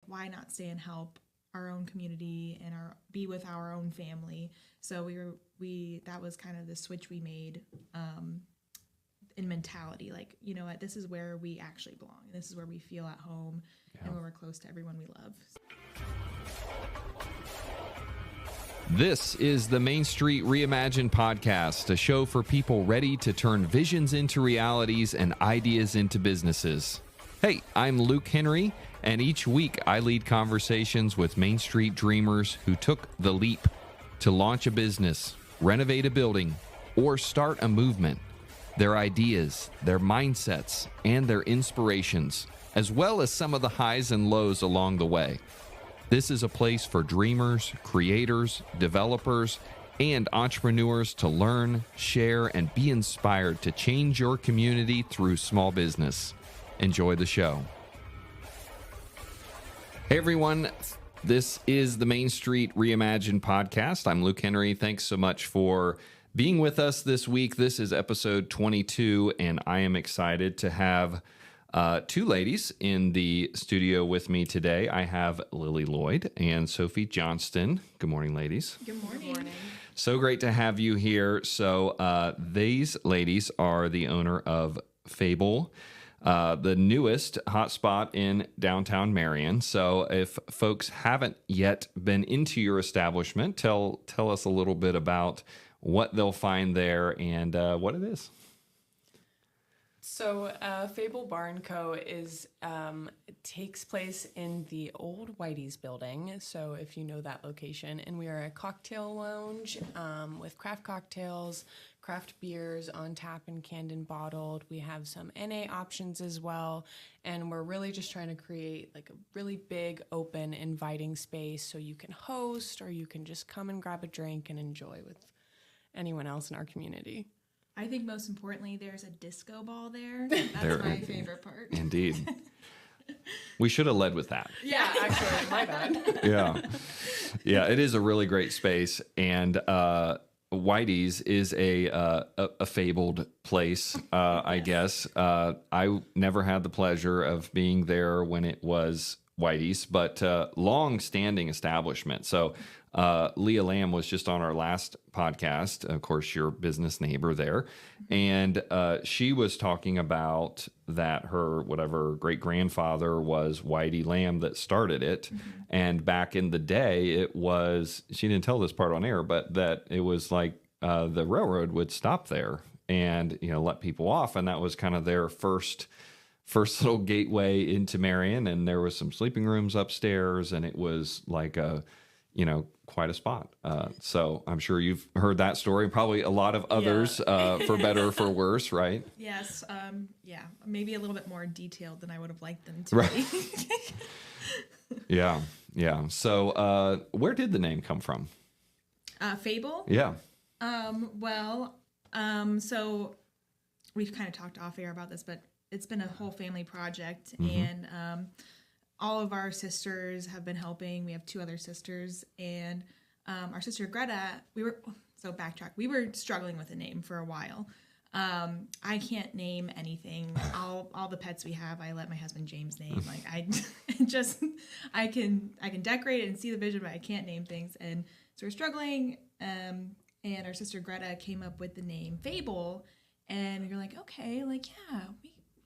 why not stay and help our own community and be with our own family? So that was kind of the switch we made in mentality. Like, you know what, this is where we actually belong. This is where we feel at home and where we're close to everyone we love. This is the Main Street Reimagined podcast, a show for people ready to turn visions into realities and ideas into businesses. Hey, I'm Luke Henry, and each week I lead conversations with Main Street dreamers who took the leap to launch a business, renovate a building, or start a movement. Their ideas, their mindsets, and their inspirations, as well as some of the highs and lows along the way. This is a place for dreamers, creators, developers, and entrepreneurs to learn, share, and be inspired to change your community through small business. Enjoy the show. Hey, everyone. This is the Main Street Reimagined podcast. I'm Luke Henry. Thanks so much for being with us this week. This is episode 22, and I am excited to have two ladies in the studio with me today. I have Lilly Lloyd and Sophie Johnston. Good morning, ladies. Good morning. Good morning. So great to have you here. So these ladies are the owner of Fable, the newest hotspot in downtown Marion. So if folks haven't yet been into your establishment, tell us a little bit about what they'll find there and what it is. So Fable Bar Co takes place in the old Whitey's building. So if you know that location, and we are a cocktail lounge with craft cocktails, craft beers on tap and canned and bottled. We have some NA options as well, and we're really just trying to create like a really big, open, inviting space so you can host or you can just come and grab a drink and enjoy with anyone else in our community. I think most importantly, there's a disco ball there. That's my favorite part. Indeed. We should have led with that. Yeah, actually, my bad. Yeah, it is a really great space, and Whitey's is a fabled place, I guess. I never had the pleasure of being there when it was Whitey's, but long-standing establishment. So Leah Lamb was just on our last podcast, of course, your business neighbor there, and she was talking about that her great-grandfather was Whitey Lamb that started it, and back in the day, it was, she didn't tell this part on air, but that it was like the railroad would stop there and, you know, let people off, and that was kind of their first little gateway into Marion, and there was some sleeping rooms upstairs, and it was like quite a spot. So I'm sure you've heard that story, probably a lot of others, for better or for worse, right? Yes. Maybe a little bit more detailed than I would have liked them to be. Yeah. So where did the name come from? Fable? Yeah. So we've kind of talked off air about this, but it's been a whole family project, and all of our sisters have been helping. We have two other sisters, and our sister Greta, we were struggling with a name for a while. I can't name anything. All the pets we have, I let my husband James name. Like I can decorate it and see the vision, but I can't name things. And so we're struggling, and our sister Greta came up with the name Fable, and we were like, okay, like,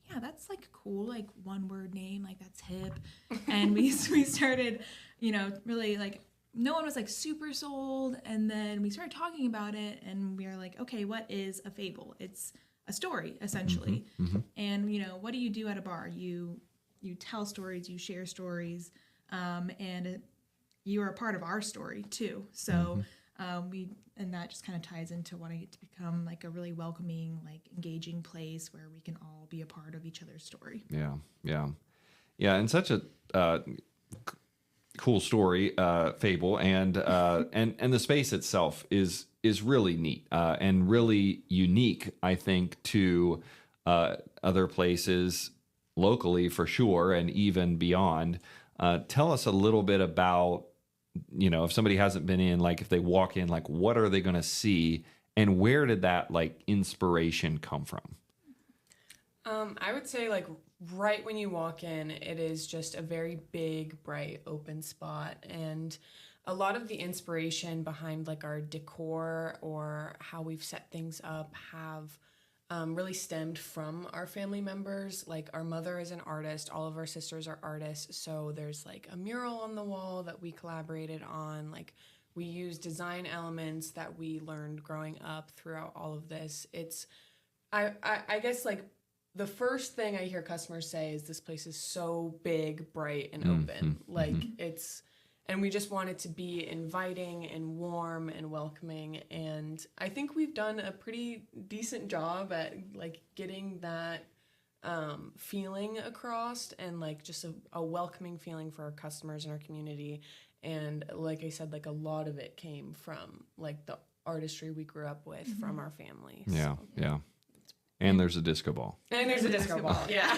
yeah, that's like cool, like one word name, like that's hip. And we started, really like, no one was like super sold. And then we started talking about it, and we were like, okay, what is a fable? It's a story, essentially. And, what do you do at a bar? You tell stories, you share stories, and you are a part of our story too. So and that just kind of ties into wanting it to become like a really welcoming, like engaging place where we can all be a part of each other's story. Yeah. And such a cool story, Fable, and the space itself is really neat and really unique, I think, to other places locally for sure, and even beyond. Tell us a little bit about, if somebody hasn't been in, like if they walk in, like what are they going to see, and where did that like inspiration come from? I would say like right when you walk in, it is just a very big, bright, open spot. And a lot of the inspiration behind like our decor or how we've set things up have really stemmed from our family members. Like our mother is an artist, all of our sisters are artists. So there's like a mural on the wall that we collaborated on. Like we use design elements that we learned growing up throughout all of this. I guess like the first thing I hear customers say is this place is so big, bright, and open. Like and we just want it to be inviting and warm and welcoming. And I think we've done a pretty decent job at like getting that feeling across, and like just a welcoming feeling for our customers and our community. And like I said, like a lot of it came from like the artistry we grew up with from our family. Yeah, so. Yeah. And there's a disco ball. And there's a disco ball. Yeah.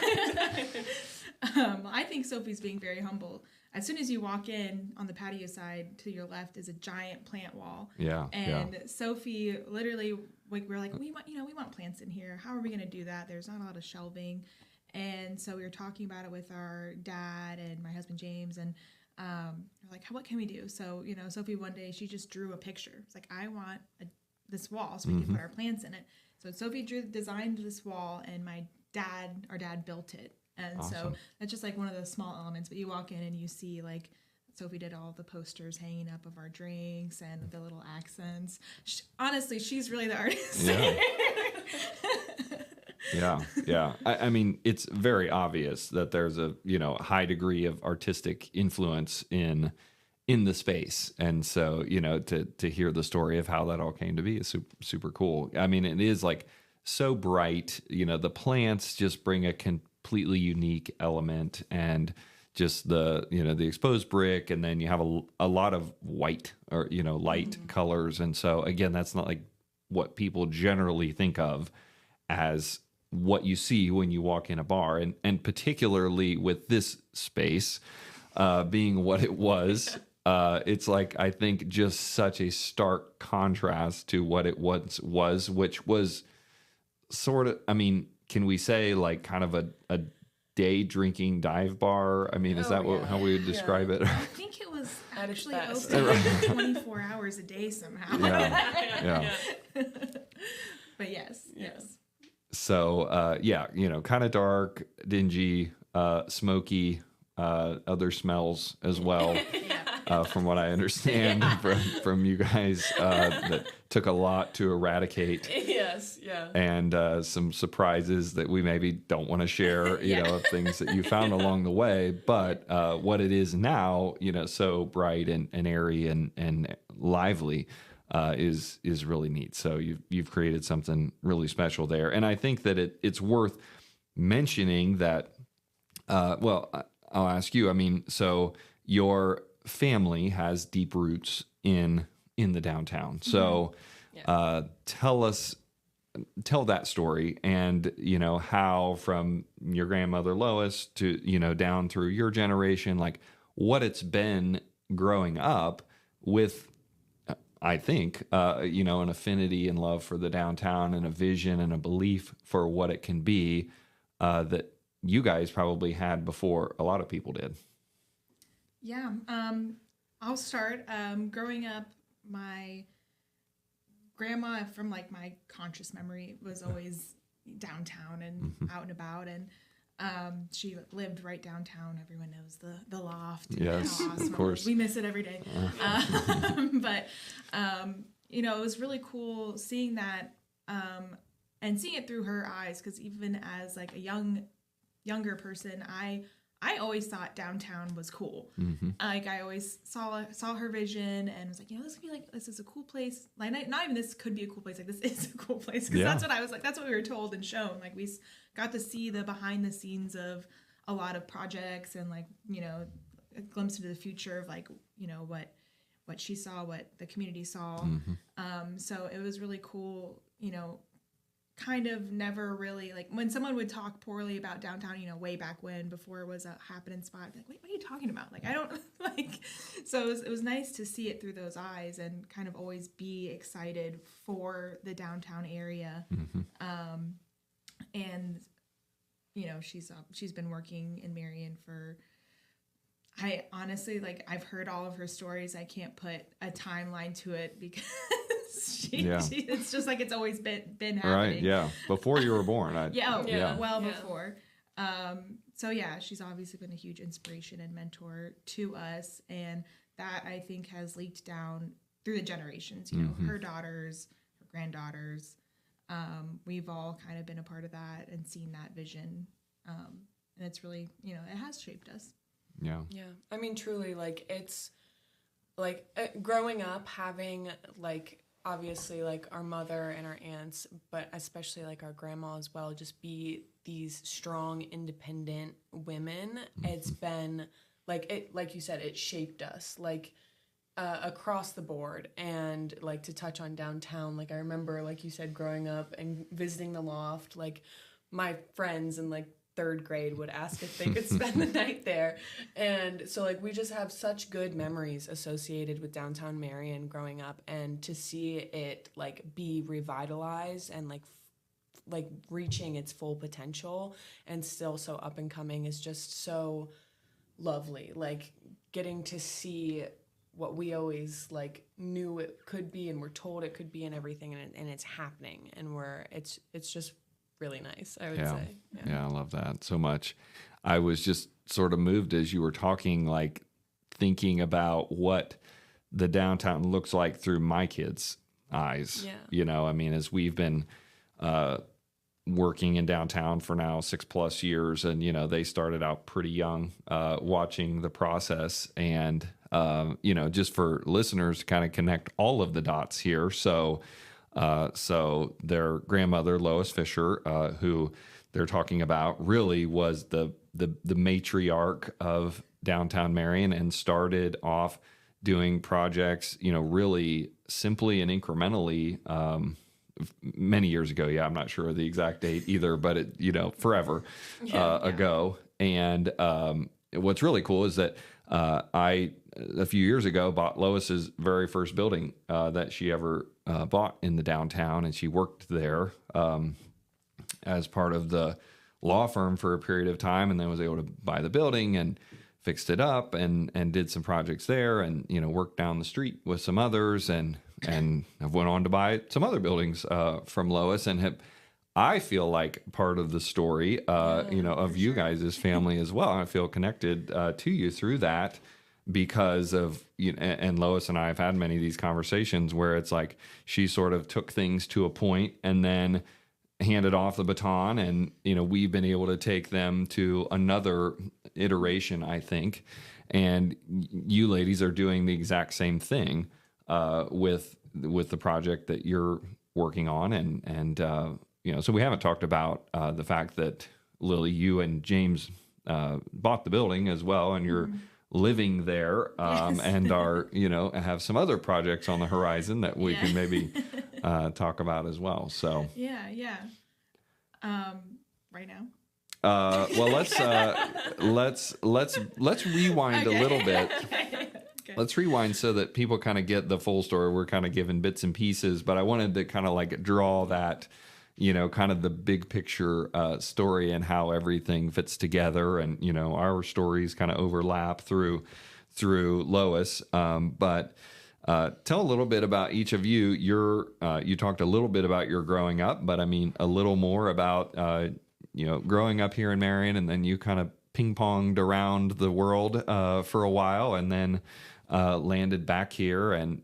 I think Sophie's being very humble. As soon as you walk in on the patio side, to your left is a giant plant wall. Yeah. And Sophie literally, like, we're like, we want plants in here. How are we going to do that? There's not a lot of shelving. And so we were talking about it with our dad and my husband James, and we're like, what can we do? So, Sophie one day, she just drew a picture. It's like, I want this wall so we can put our plants in it. So Sophie designed this wall, and our dad built it. And awesome. So that's just like one of those small elements. But you walk in and you see like Sophie did all the posters hanging up of our drinks and the little accents. Honestly, she's really the artist. Yeah. Yeah. I mean, it's very obvious that there's a high degree of artistic influence in the space. And so, to hear the story of how that all came to be is super, super cool. I mean, it is like so bright, the plants just bring a completely unique element, and just the exposed brick. And then you have a lot of white or, light colors. And so again, that's not like what people generally think of as what you see when you walk in a bar. And particularly with this space, being what it was, it's like, I think just such a stark contrast to what it once was, which was sort of, I mean, can we say like kind of a day drinking dive bar? I mean, is that how we would describe it? I think it was actually open 24 hours a day somehow. Yeah. But yes. So, kind of dark, dingy, smoky, other smells as well. From what I understand from you guys, that took a lot to eradicate. Yes, yeah. And some surprises that we maybe don't want to share, of things that you found along the way. But what it is now, so bright and airy and lively, is really neat. So you've created something really special there. And I think that it's worth mentioning that, I'll ask you, I mean, so your family has deep roots in the downtown. So tell that story, and how from your grandmother Lois to down through your generation, like what it's been growing up with, I think an affinity and love for the downtown, and a vision and a belief for what it can be, that you guys probably had before a lot of people did. Yeah, I'll start. Growing up, my grandma, from like my conscious memory, was always downtown and out and about, and she lived right downtown. Everyone knows the loft. Yes, how awesome of course. We miss it every day. But it was really cool seeing that, and seeing it through her eyes, because even as like a younger person, I always thought downtown was cool. Like I always saw her vision and was like, this could be like, this is a cool place. Like not even this could be a cool place. Like this is a cool place, because that's what I was like. That's what we were told and shown. Like we got to see the behind the scenes of a lot of projects, and like a glimpse into the future of like what she saw, what the community saw. So it was really cool. Kind of never really, like when someone would talk poorly about downtown, way back when, before it was a happening spot, I'd be like, wait, what are you talking about? Like, I don't like, so it was nice to see it through those eyes, and kind of always be excited for the downtown area. And she's been working in Marion for. I honestly, like, I've heard all of her stories. I can't put a timeline to it because it's just like it's always been happening. Right, yeah. Before you were born. Well before. So, yeah, she's obviously been a huge inspiration and mentor to us. And that, I think, has leaked down through the generations. Her daughters, her granddaughters. We've all kind of been a part of that and seen that vision. And it's really, it has shaped us. Yeah. Yeah. I mean, truly, like, it's like growing up having, like, obviously, like, our mother and our aunts, but especially, like, our grandma as well, just be these strong, independent women. It's been, like you said, it shaped us, like, across the board. And, like, to touch on downtown, like, I remember, like you said, growing up and visiting the loft, like, my friends and, like, third grade would ask if they could spend the night there. And so, like, we just have such good memories associated with downtown Marion growing up, and to see it, like, be revitalized and like reaching its full potential and still so up and coming is just so lovely. Like, getting to see what we always, like, knew it could be and were told it could be and everything, and it's happening, and it's just really nice, I would say. Yeah, I love that so much. I was just sort of moved as you were talking, like, thinking about what the downtown looks like through my kids' eyes. Yeah. I mean, as we've been working in downtown for now 6+ years, and, they started out pretty young, watching the process. And, just for listeners to kind of connect all of the dots here. So their grandmother, Lois Fisher, who they're talking about, really was the matriarch of downtown Marion and started off doing projects, really simply and incrementally, many years ago. Yeah, I'm not sure of the exact date either, but it, forever ago. And what's really cool is that I, a few years ago, bought Lois's very first building that she ever bought in the downtown, and she worked there as part of the law firm for a period of time, and then was able to buy the building and fixed it up and did some projects there, and worked down the street with some others, and I went on to buy some other buildings from Lois, and I feel like part of the story of you guys' family as well. I feel connected to you through that, because of, and Lois and I have had many of these conversations where it's like she sort of took things to a point and then handed off the baton, and we've been able to take them to another iteration, I think. And you ladies are doing the exact same thing with the project that you're working on, and so we haven't talked about the fact that, Lilly, you and James bought the building as well, and you're living there, and are have some other projects on the horizon that we can maybe talk about as well. So right now. Well, let's rewind a little bit. Okay. Let's rewind so that people kind of get the full story. We're kind of giving bits and pieces, but I wanted to kind of like draw that, kind of the big picture story and how everything fits together. And, our stories kind of overlap through Lois. But tell a little bit about each of you. You talked a little bit about your growing up, but I mean, a little more about, growing up here in Marion, and then you kind of ping-ponged around the world for a while, and then landed back here, and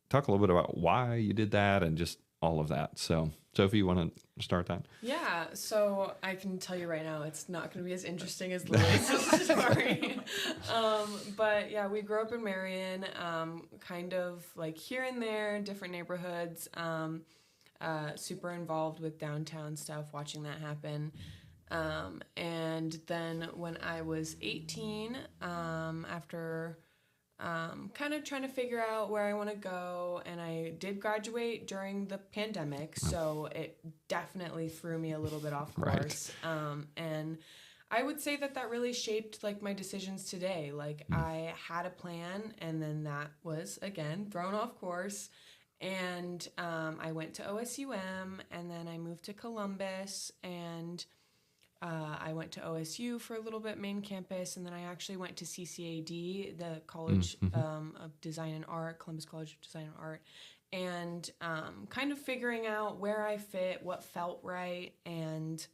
talk a little bit about why you did that and just all of that. So, Sophie, you want to start that? Yeah, so I can tell you right now, it's not going to be as interesting as Lily's story. But yeah, we grew up in Marion, kind of like here and there, different neighborhoods, super involved with downtown stuff, watching that happen. And then when I was 18, after kind of trying to figure out where I want to go, and I did graduate during the pandemic, so it definitely threw me a little bit off course. Right. And I would say that really shaped like my decisions today. Like I had a plan, and then that was again thrown off course. And I went to OSUM, and then I moved to Columbus, and I went to OSU for a little bit, main campus, and then I actually went to CCAD, the College of Design and Art, Columbus College of Design and Art, and kind of figuring out where I fit, what felt right, and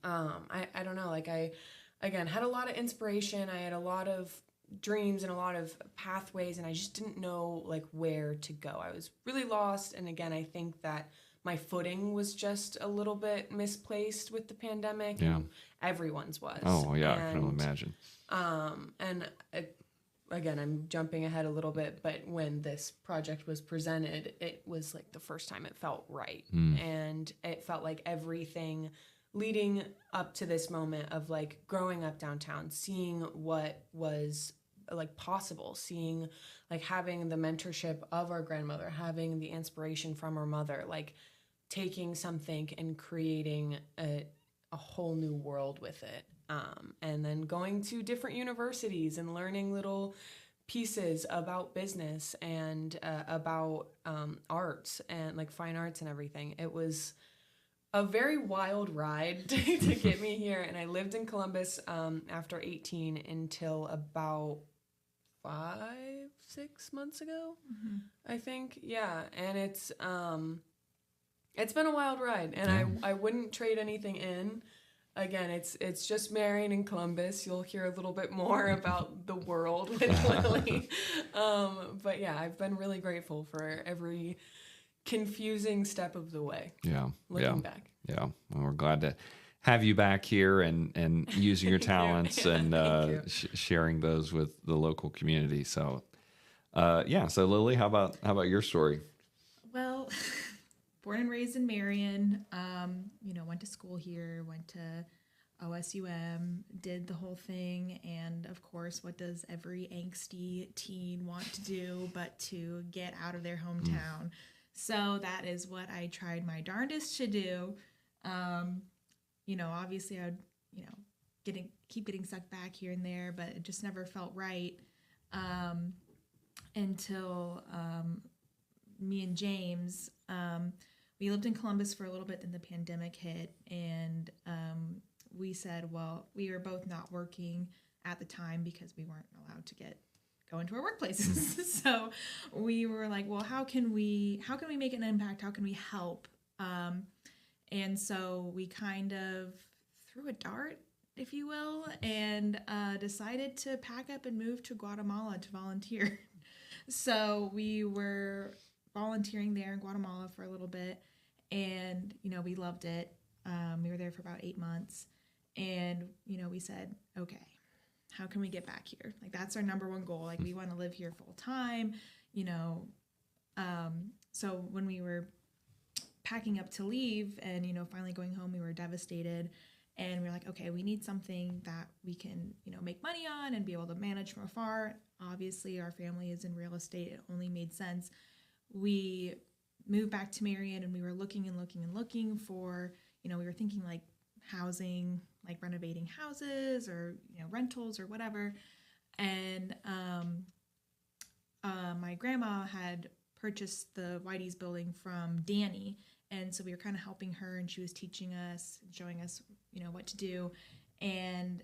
I don't know, like I, again, had a lot of inspiration. I had a lot of dreams and a lot of pathways, and I just didn't know like where to go. I was really lost, and again, I think that my footing was just a little bit misplaced with the pandemic. Yeah. And everyone's was. Oh yeah, I can imagine. Again, I'm jumping ahead a little bit, but when this project was presented, it was like the first time it felt right. And it felt like everything leading up to this moment of like growing up downtown, seeing what was like possible, seeing like having the mentorship of our grandmother, having the inspiration from our mother, like taking something and creating a whole new world with it. And then going to different universities and learning little pieces about business and about arts and like fine arts and everything. It was a very wild ride to get me here. And I lived in Columbus after 18 until about 5-6 months ago, I think. Yeah. And it's been a wild ride, and I wouldn't trade anything in. Again, it's just Marion and Columbus. You'll hear a little bit more about the world with Lilly. But yeah, I've been really grateful for every confusing step of the way. Yeah. Looking back. Yeah. Well, we're glad to have you back here and using your talents and sharing those with the local community. So, So Lilly, how about your story? Well, born and raised in Marion, went to school here, went to OSUM, did the whole thing. And of course, what does every angsty teen want to do but to get out of their hometown? So that is what I tried my darndest to do. Obviously I would, keep getting sucked back here and there, but it just never felt right until me and James, we lived in Columbus for a little bit, then the pandemic hit, and we said, well, we were both not working at the time because we weren't allowed to go into our workplaces. So we were like, well, how can we make an impact? How can we help? And so we kind of threw a dart, if you will, and decided to pack up and move to Guatemala to volunteer. So we were volunteering there in Guatemala for a little bit, and we loved it. We were there for about 8 months, and we said, okay, how can we get back here? Like, that's our number one goal. Like, we want to live here full time, so when we were packing up to leave and finally going home, we were devastated, and we were like, okay, we need something that we can make money on and be able to manage from afar. Obviously our family is in real estate. It only made sense. We moved back to Marion, and we were looking for, we were thinking like housing, like renovating houses or, rentals or whatever. And my grandma had purchased the Whitey's building from Danny. And so we were kind of helping her, and she was teaching us, showing us, what to do. And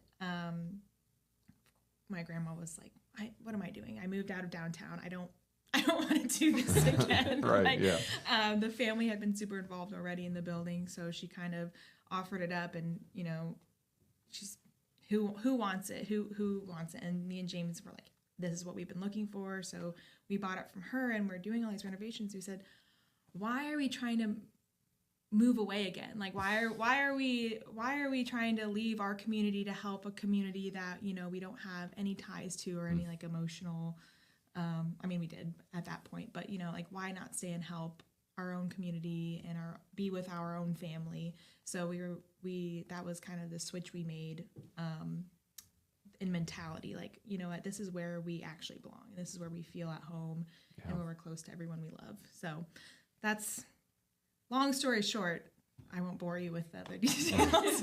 my grandma was like, what am I doing? I moved out of downtown. I don't want to do this again. Right. The family had been super involved already in the building, so she kind of offered it up, and she's who wants it? Who wants it? And me and James were like, this is what we've been looking for. So we bought it from her, and we're doing all these renovations. We said, why are we trying to move away again? Like, why are we trying to leave our community to help a community that we don't have any ties to or any like emotional we did at that point, but like, why not stay and help our own community and be with our own family? So that was kind of the switch we made in mentality, like, what, this is where we actually belong. This is where we feel at home, and where we're close to everyone we love. So that's, long story short. I won't bore you with the other details,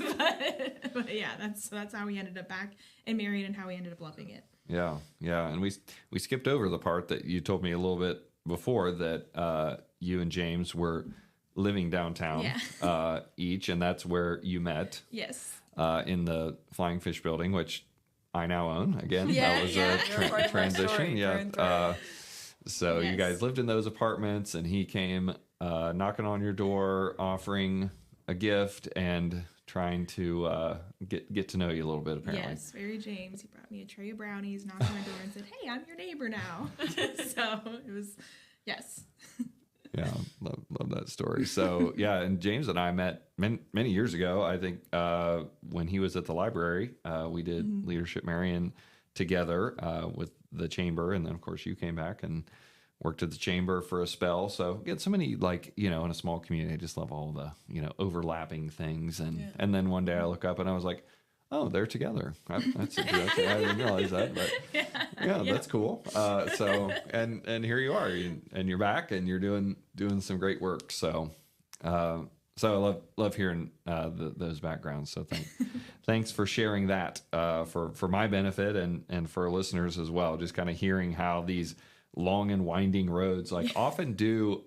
but yeah, that's how we ended up back in Marion and how we ended up loving it. Yeah. And we skipped over the part that you told me a little bit before, that you and James were living downtown Yeah. each, and that's where you met Yes. in the Flying Fish building, which I now own. Again, Yeah, that was yeah. a You're part of my transition. story Yeah. through and through. So you Yes. guys lived in those apartments, and he came knocking on your door, offering a gift, and trying to get to know you a little bit. Apparently, Yes, very James. He brought me a tray of brownies, knocked on my door, and said, "Hey, I'm your neighbor now." So it was, yes. Yeah, love that story. So yeah, and James and I met many years ago. I think when he was at the library, we did Leadership Marion together with the chamber, and then of course you came back and worked at the chamber for a spell. So get so many, like, in a small community, I just love all the overlapping things. And then one day I look up and I was like, oh, they're together. That's interesting. I didn't realize that, but yeah, that's cool. So and here you are, and you're back, and you're doing some great work. So so I love hearing those backgrounds. So thanks for sharing that for my benefit and for listeners as well. Just kind of hearing how these long and winding roads often do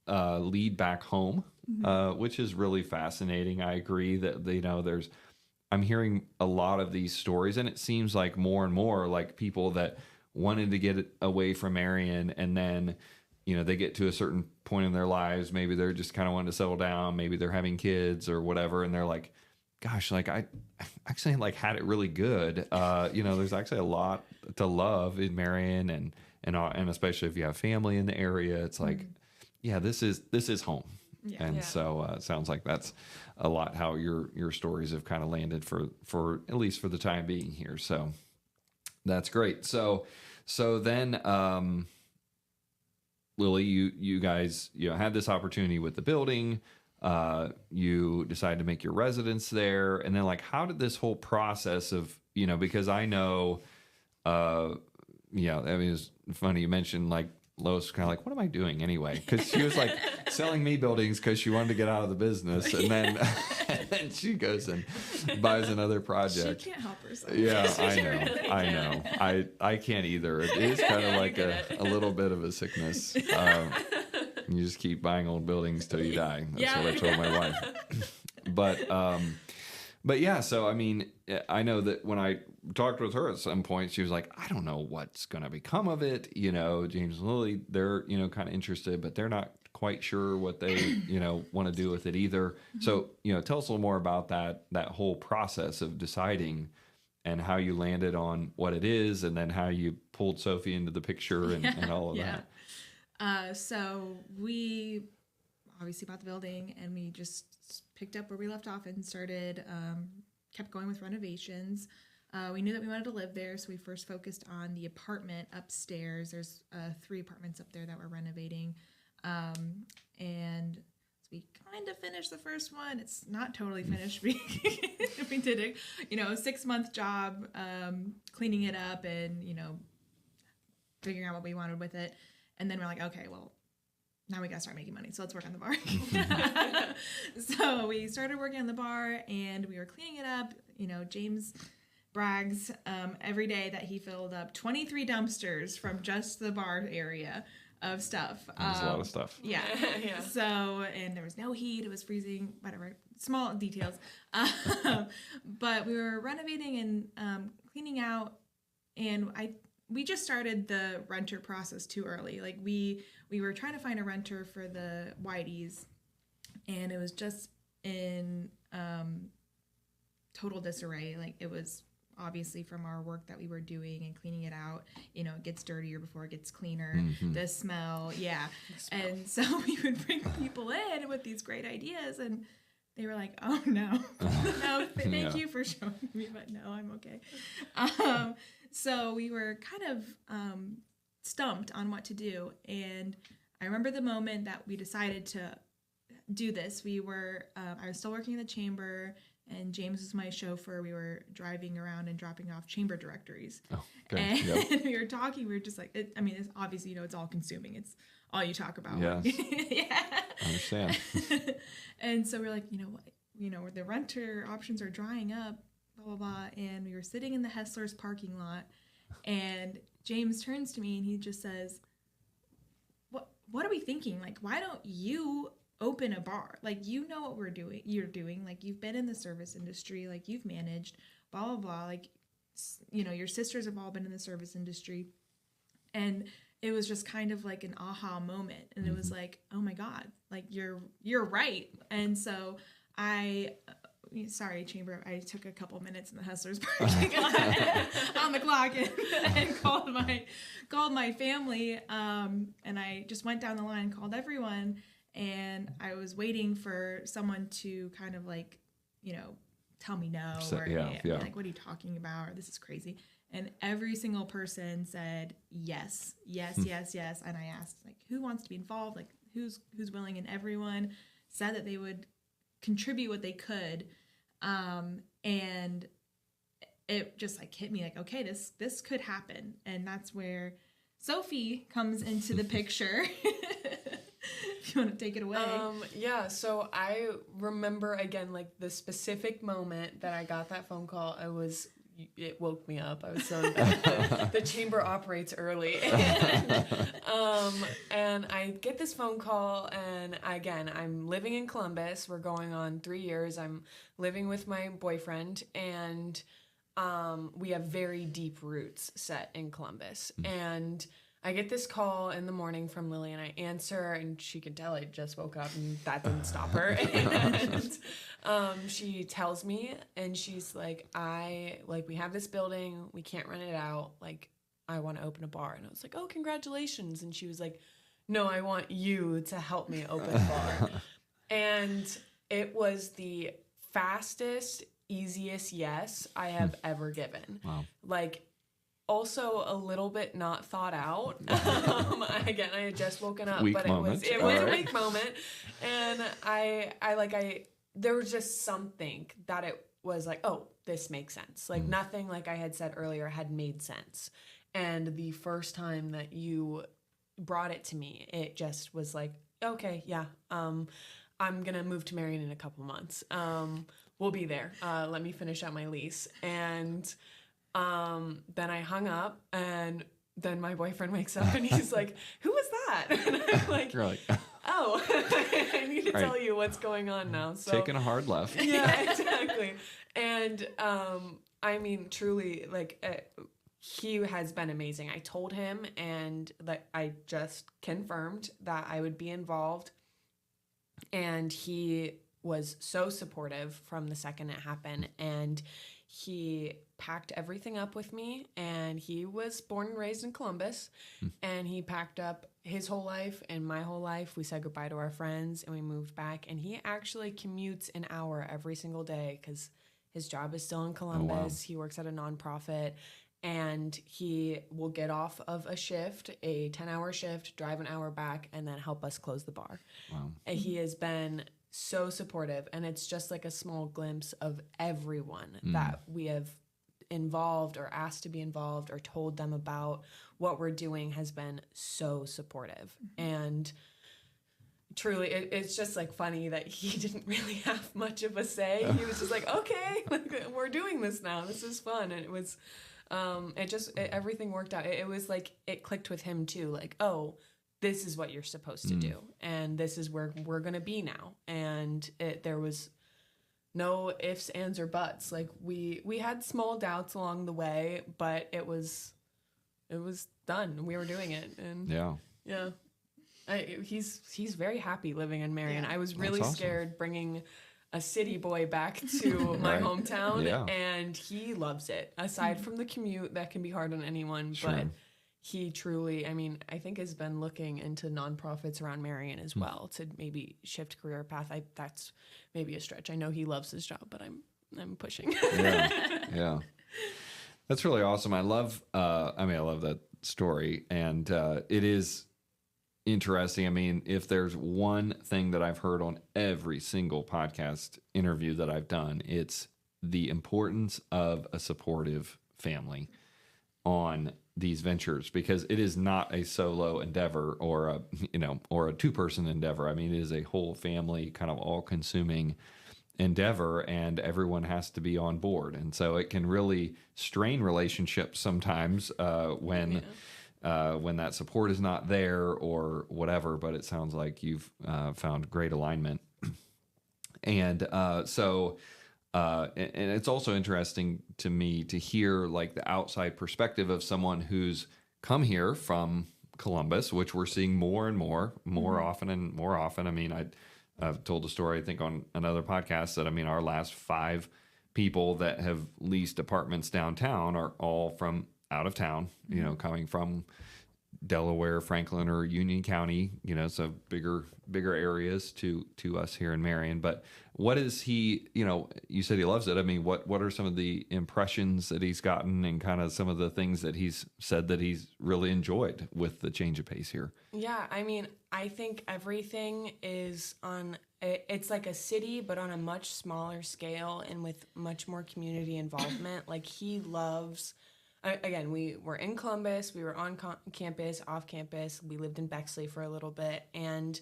lead back home, which is really fascinating. I agree that I'm hearing a lot of these stories, and it seems like more and more like people that wanted to get away from Marion, and then they get to a certain point in their lives. Maybe they're just kind of wanting to settle down. Maybe they're having kids or whatever, and they're like, "Gosh, I actually had it really good." There's actually a lot to love in Marion, and especially if you have family in the area, it's like, yeah, this is home. Yeah. And so it sounds like that's a lot how your stories have kind of landed for at least for the time being here. So that's great. So then, Lilly, you guys had this opportunity with the building. You decided to make your residence there, and then how did this whole process of because I know, I mean, it's funny you mentioned Lois was kind of like, what am I doing anyway? Because she was selling me buildings because she wanted to get out of the business, and then and she goes and buys another project. She can't help herself. Yeah, She I know. I can't either. It is kind of like a little bit of a sickness. You just keep buying old buildings till you die. That's what I told my wife. But yeah, so I mean, I know that when I talked with her at some point, she was like, I don't know what's going to become of it. James and Lilly, they're, kind of interested, but they're not quite sure what they, want to do with it either. So, tell us a little more about that whole process of deciding and how you landed on what it is, and then how you pulled Sophie into the picture and all of that. So we obviously bought the building, and we just picked up where we left off and started, kept going with renovations. We knew that we wanted to live there, so we first focused on the apartment upstairs. There's 3 apartments up there that we're renovating. And so we kind of finished the first one. It's not totally finished. We did a 6-month job cleaning it up and, figuring out what we wanted with it. And then we're like, okay, well, now we got to start making money. So let's work on the bar. So we started working on the bar, and we were cleaning it up. James brags every day that he filled up 23 dumpsters from just the bar area of stuff. There's a lot of stuff. Yeah. Yeah. So, and there was no heat. It was freezing, whatever. Small details. But we were renovating and cleaning out, and we just started the renter process too early. We were trying to find a renter for the Whiteys, and it was just in total disarray. It was obviously from our work that we were doing and cleaning it out. It gets dirtier before it gets cleaner. Mm-hmm. The smell, yeah. And so we would bring people in with these great ideas, and they were like, oh no, no, thank you for showing me, but no, I'm okay. So we were kind of stumped on what to do. And I remember the moment that we decided to do this. I was still working in the chamber, and James was my chauffeur. We were driving around and dropping off chamber directories. Oh, okay. And Yep. we were talking. We were just like, it's obviously, it's all consuming. It's all you talk about. Yes. Yeah. I understand. And so we're like, the renter options are drying up, blah, blah, blah. And we were sitting in the Hessler's parking lot, and James turns to me and he just says, what are we thinking? Why don't you open a bar. Like, you know what you're doing. Like, you've been in the service industry, like you've managed, blah, blah, blah. Like, you know, your sisters have all been in the service industry. And it was just kind of like an aha moment. And it was like, oh my God, like you're right. And so sorry, Chamber, I took a couple minutes in the Hustlers parking lot on the clock and called my family. And I just went down the line and called everyone. And I was waiting for someone to kind of like, you know, tell me no, or like, what are you talking about? Or this is crazy. And every single person said yes, yes, yes, yes. And I asked, like, who wants to be involved? Like, who's willing? And everyone said that they would contribute what they could. And it just like hit me like, okay, this could happen. And that's where Sophie comes into the picture. If you want to take it away. Yeah, so I remember again, like the specific moment that I got that phone call. It woke me up. I was so the chamber operates early. And I get this phone call, and again, I'm living in Columbus. We're going on 3 years. I'm living with my boyfriend, and we have very deep roots set in Columbus. And I get this call in the morning from Lilly, and I answer, and she can tell I just woke up, and that didn't stop her. And she tells me, and she's like, we have this building, we can't rent it out, like, I want to open a bar. And I was like, oh, congratulations. And she was like, no, I want you to help me open a bar. And it was the fastest, easiest yes I have ever given. Wow. Like, also a little bit not thought out. Again, I had just woken up, Weak but moment. it was a weak moment. And there was just something that it was like, oh, this makes sense. Like nothing like I had said earlier had made sense. And the first time that you brought it to me, it just was like, okay, yeah, I'm going to move to Marion in a couple months. We'll be there. Let me finish out my lease. And then I hung up, and then my boyfriend wakes up and he's like, who was that? And I'm like, You're like, oh, I need to tell you what's going on now. So taking a hard left. yeah, exactly. And I mean, truly, like, he has been amazing. I told him, and that I just confirmed that I would be involved, and he was so supportive from the second it happened. And he packed everything up with me, and he was born and raised in Columbus, and he packed up his whole life and my whole life. We said goodbye to our friends, and we moved back, and he actually commutes an hour every single day because his job is still in Columbus. Oh, wow. He works at a nonprofit, and he will get off of a shift, a 10-hour shift, drive an hour back, and then help us close the bar. Wow. And he has been so supportive, and it's just like a small glimpse of everyone that we have involved or asked to be involved or told them about what we're doing has been so supportive. And truly, it's just like funny that he didn't really have much of a say. He was just like, okay, like, we're doing this now. This is fun. And it was, everything worked out. It was like, it clicked with him too. Like, oh, this is what you're supposed to do. And this is where we're going to be now. And there was no ifs, ands, or buts. Like we had small doubts along the way, but it was done. We were doing it. And yeah. He's very happy living in Marion. I was really scared bringing a city boy back to my hometown, and he loves it. Aside from the commute, that can be hard on anyone, but he truly, I mean, I think has been looking into nonprofits around Marion as well to maybe shift career path. That's maybe a stretch. I know he loves his job, but I'm pushing. Yeah. That's really awesome. I love that story, and it is interesting. I mean, if there's one thing that I've heard on every single podcast interview that I've done, it's the importance of a supportive family on these ventures, because it is not a solo endeavor or a two-person endeavor. I mean, it is a whole family kind of all-consuming endeavor, and everyone has to be on board. And so it can really strain relationships sometimes when when that support is not there or whatever. But it sounds like you've found great alignment. And and it's also interesting to me to hear like the outside perspective of someone who's come here from Columbus, which we're seeing more and more often and more often. I mean, I've told a story, I think, on another podcast that, I mean, our last 5 people that have leased apartments downtown are all from out of town, you know, coming from Delaware, Franklin, or Union County, you know, so bigger areas to us here in Marion. But what is he, you know, you said he loves it. I mean, what are some of the impressions that he's gotten and kind of some of the things that he's said that he's really enjoyed with the change of pace here? Yeah, I mean, I think everything is it's like a city, but on a much smaller scale and with much more community involvement. Like, he loves, again, we were in Columbus, we were on campus, off campus, we lived in Bexley for a little bit, and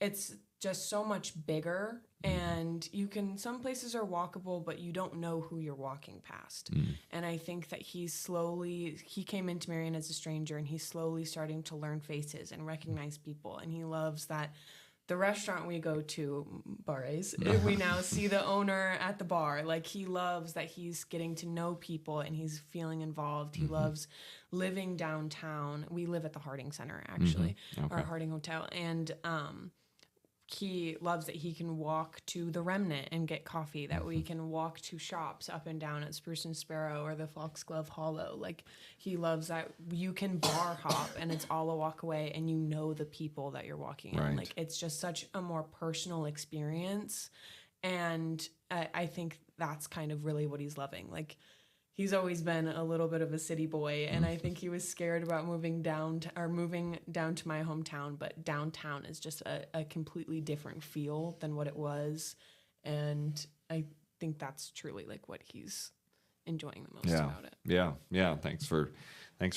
it's just so much bigger, and some places are walkable, but you don't know who you're walking past. And I think that he came into Marion as a stranger, and he's slowly starting to learn faces and recognize people, and he loves that. The restaurant we go to, Bares, we now see the owner at the bar. Like, he loves that he's getting to know people and he's feeling involved. He loves living downtown. We live at the Harding Center, actually, our Harding Hotel. And he loves that he can walk to the Remnant and get coffee, that we can walk to shops up and down at Spruce and Sparrow or the Foxglove Hollow. Like, he loves that you can bar hop and it's all a walk away and you know the people that you're walking in. Like, it's just such a more personal experience. And I think that's kind of really what he's loving. Like, he's always been a little bit of a city boy, and I think he was scared about moving down to my hometown, but downtown is just a completely different feel than what it was, and I think that's truly like what he's enjoying the most about it. Yeah. Thanks for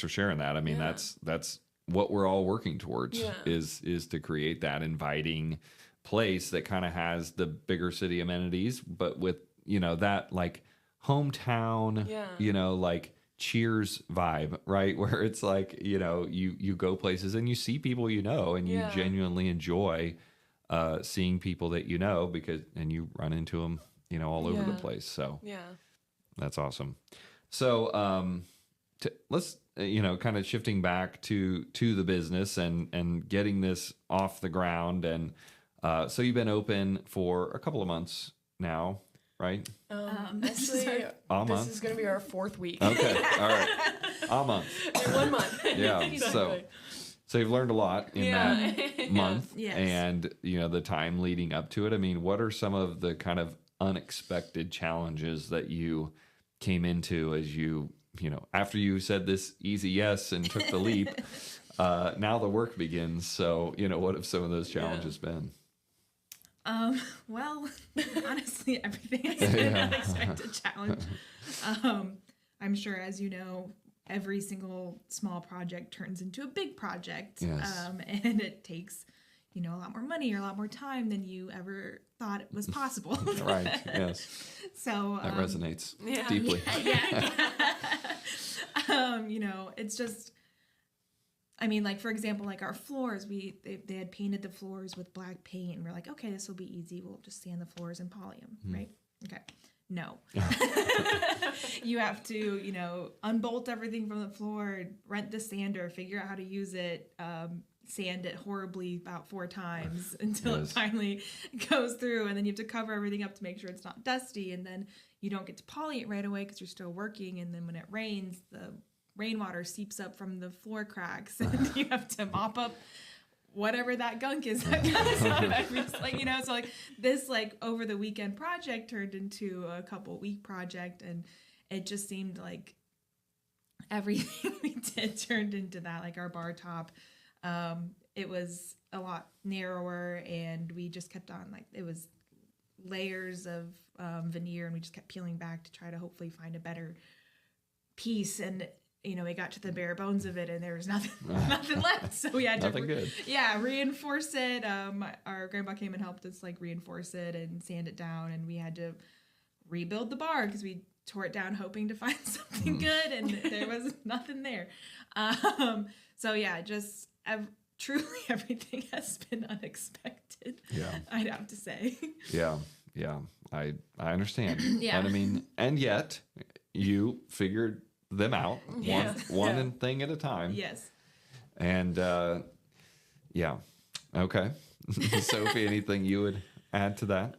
sharing that. I mean, that's what we're all working towards is to create that inviting place that kind of has the bigger city amenities, but with, you know, that like hometown, you know, like Cheers vibe, right? Where it's like, you know, you go places and you see people, you know, and you genuinely enjoy seeing people that you know, and you run into them, you know, all over the place. So that's awesome. So let's, you know, kind of shifting back to the business and getting this off the ground. And so you've been open for a couple of months now, right? Actually, this is going to be our 4th week. Okay, all right, a month. In 1 month. Yeah, Exactly. so you've learned a lot in that month, Yes. and you know the time leading up to it. I mean, what are some of the kind of unexpected challenges that you came into as you know, after you said this easy yes and took the leap? Now the work begins. So, you know, what have some of those challenges been? Well, honestly, everything has been an unexpected challenge. I'm sure, as you know, every single small project turns into a big project. Yes. And it takes, you know, a lot more money or a lot more time than you ever thought it was possible. Right. Yes. So that resonates yeah. deeply. You know, it's just, I mean, like, for example, like our floors, they had painted the floors with black paint, and we're like, okay, this will be easy. We'll just sand the floors and poly them, right? Okay. No. You have to, you know, unbolt everything from the floor, rent the sander, figure out how to use it, sand it horribly about 4 times until it finally goes through, and then you have to cover everything up to make sure it's not dusty, and then you don't get to poly it right away because you're still working, and then when it rains, the rainwater seeps up from the floor cracks, and you have to mop up whatever that gunk is that comes up every, like, you know, so like this, like, over the weekend project turned into a couple week project, and it just seemed like everything we did turned into that. Like our bar top, it was a lot narrower, and we just kept on, like, it was layers of veneer, and we just kept peeling back to try to hopefully find a better piece. And you know, we got to the bare bones of it, and there was nothing left. So we had to reinforce it. Our grandpa came and helped us, like, reinforce it and sand it down, and we had to rebuild the bar because we tore it down hoping to find something good, and there was nothing there. So yeah, just truly everything has been unexpected. Yeah. I'd have to say. Yeah. Yeah. I understand. Yeah. And I mean, and yet you figured them out Yeah. one thing at a time. Yes. And yeah. Okay. Sophie, anything you would add to that?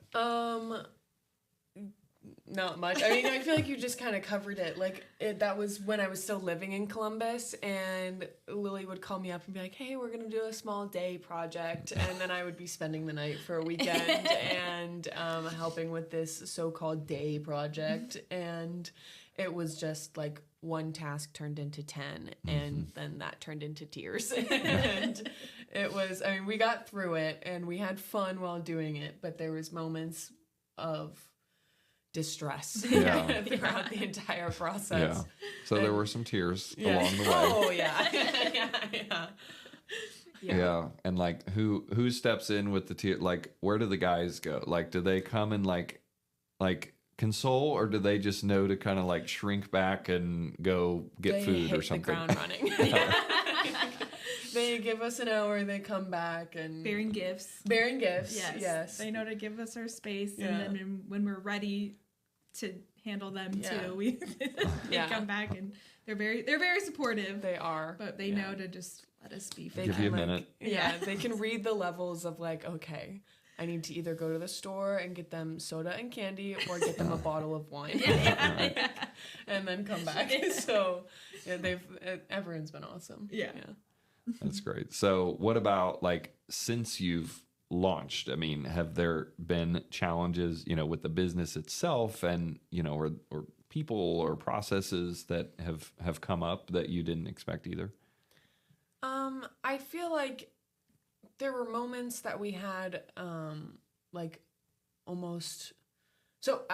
Not much. I mean, I feel like you just kind of covered it. Like, that was when I was still living in Columbus, and Lily would call me up and be like, hey, we're going to do a small day project. And then I would be spending the night for a weekend and helping with this so-called day project. And it was just like one task turned into 10, and then that turned into tears. And it was, I mean, we got through it, and we had fun while doing it, but there was moments of distress throughout the entire process. Yeah. So there were some tears along the way. Oh yeah. Yeah. And like who steps in with the tear? Like, where do the guys go? Like, do they come and like console, or do they just know to kind of like shrink back and go get food or something? They hit the ground running. They give us an hour, they come back and Bearing gifts. Yes. They know to give us our space, and then when we're ready to handle them too, we they come back, and they're very supportive. They are, but they know to just let us be. They give you a minute. They can read the levels of like, okay, I need to either go to the store and get them soda and candy, or get them a bottle of wine, and then come back. So everyone's been awesome. Yeah. That's great. So what about like since you've launched? I mean, have there been challenges, with the business itself, and or people or processes that have come up that you didn't expect either? I feel like there were moments that we had like almost. So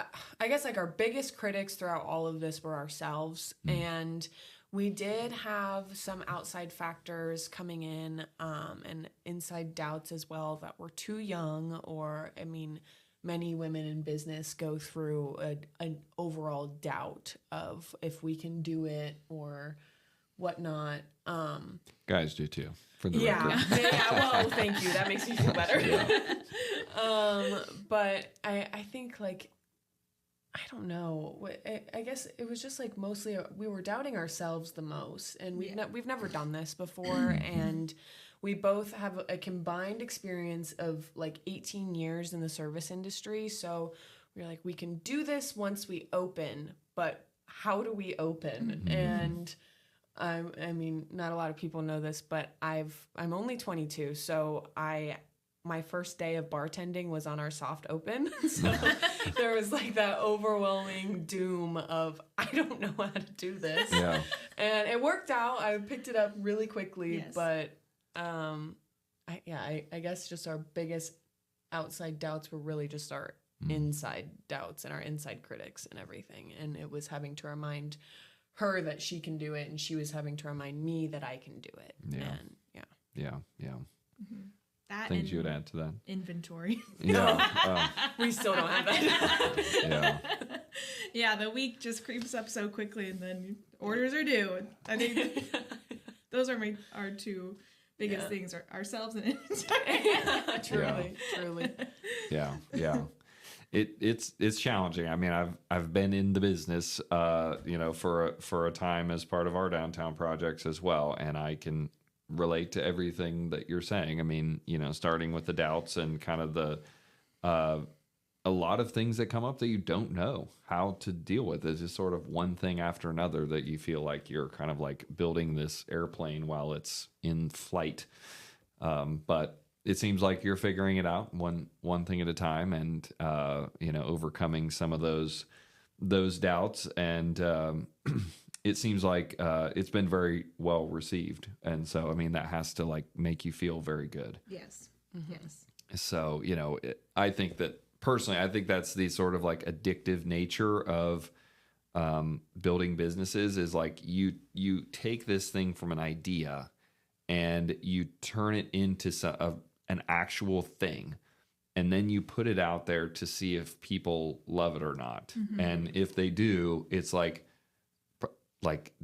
I guess like our biggest critics throughout all of this were ourselves, and we did have some outside factors coming in, and inside doubts as well that we're too young, or, I mean, many women in business go through an overall doubt of if we can do it or whatnot. Guys do too, for the record. Well, thank you. That makes me feel better. But I think like, I don't know. I guess it was just like mostly we were doubting ourselves the most, and we've never done this before, and we both have a combined experience of like 18 years in the service industry. So we're like, we can do this once we open, but how do we open? And I mean, not a lot of people know this, but I'm only 22, so my first day of bartending was on our soft open. So there was like that overwhelming doom of, I don't know how to do this. Yeah. And it worked out. I picked it up really quickly, but I guess just our biggest outside doubts were really just our inside doubts and our inside critics and everything. And it was having to remind her that she can do it, and she was having to remind me that I can do it. Yeah. And That things you would add to that? Inventory. Yeah. We still don't have that. Yeah, the week just creeps up so quickly, and then orders are due. I think those are our two biggest things, are ourselves and inventory. Truly. Yeah. It's challenging. I mean, I've been in the business, for a time as part of our downtown projects as well, and I can relate to everything that you're saying. I mean, starting with the doubts and kind of the a lot of things that come up that you don't know how to deal with. It's just sort of one thing after another that you feel like you're kind of like building this airplane while it's in flight. But it seems like you're figuring it out one thing at a time, and overcoming some of those doubts, and it seems like it's been very well received, and so I mean that has to like make you feel very good. Yes. Yes. So I think that personally, I think that's the sort of like addictive nature of building businesses, is like you take this thing from an idea and you turn it into an actual thing, and then you put it out there to see if people love it or not. And if they do, it's like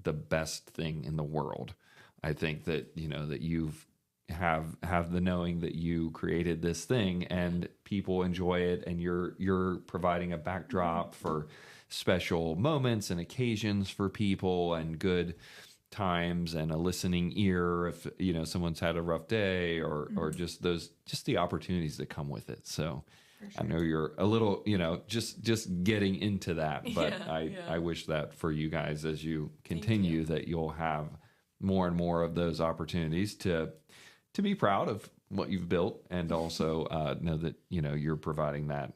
the best thing in the world. I think that, that you've have the knowing that you created this thing and people enjoy it, and you're providing a backdrop for special moments and occasions for people, and good times, and a listening ear if someone's had a rough day, or just the opportunities that come with it. So sure. I know you're a little just getting into that, but I wish that for you guys as you continue, that you'll have more and more of those opportunities to be proud of what you've built, and also know that you're providing that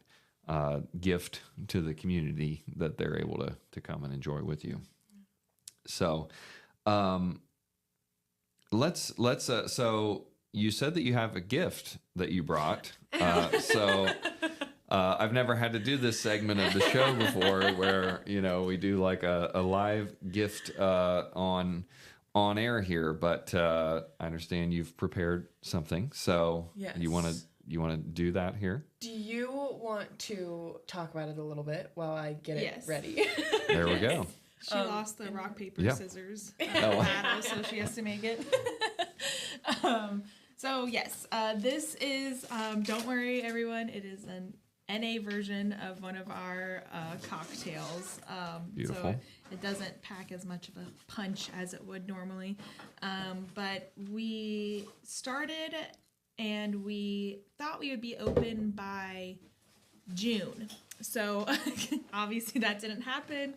gift to the community that they're able to come and enjoy with you. So let's so you said that you have a gift that you brought. So I've never had to do this segment of the show before, where we do like a live gift on air here, but I understand you've prepared something. So yes. you want to do that here? Do you want to talk about it a little bit while I get it ready? There we go. She lost the rock, paper, scissors battle, so she has to make it. So yes, this is, don't worry everyone, it is an NA version of one of our cocktails. Beautiful. So it doesn't pack as much of a punch as it would normally. But we started and we thought we would be open by June. So obviously that didn't happen.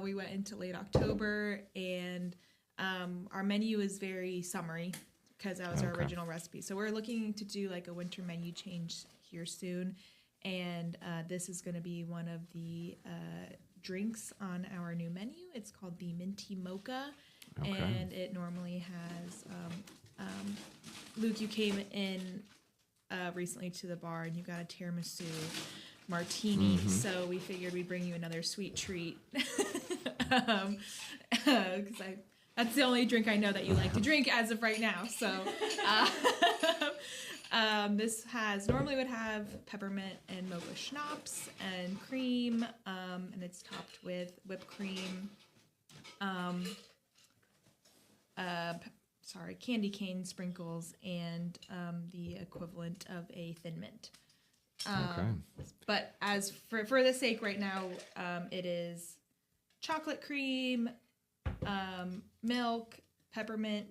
We went into late October, and our menu is very summery because that was our original recipe. So we're looking to do like a winter menu change here soon. And this is going to be one of the drinks on our new menu. It's called the Minty Mocha, and it normally has, Luke, you came in recently to the bar, and you got a tiramisu martini, so we figured we'd bring you another sweet treat, because that's the only drink I know that you like to drink as of right now. So this normally would have peppermint and mocha schnapps and cream, and it's topped with whipped cream, candy cane sprinkles, and the equivalent of a Thin Mint. But as for the sake right now, it is chocolate cream, milk, peppermint,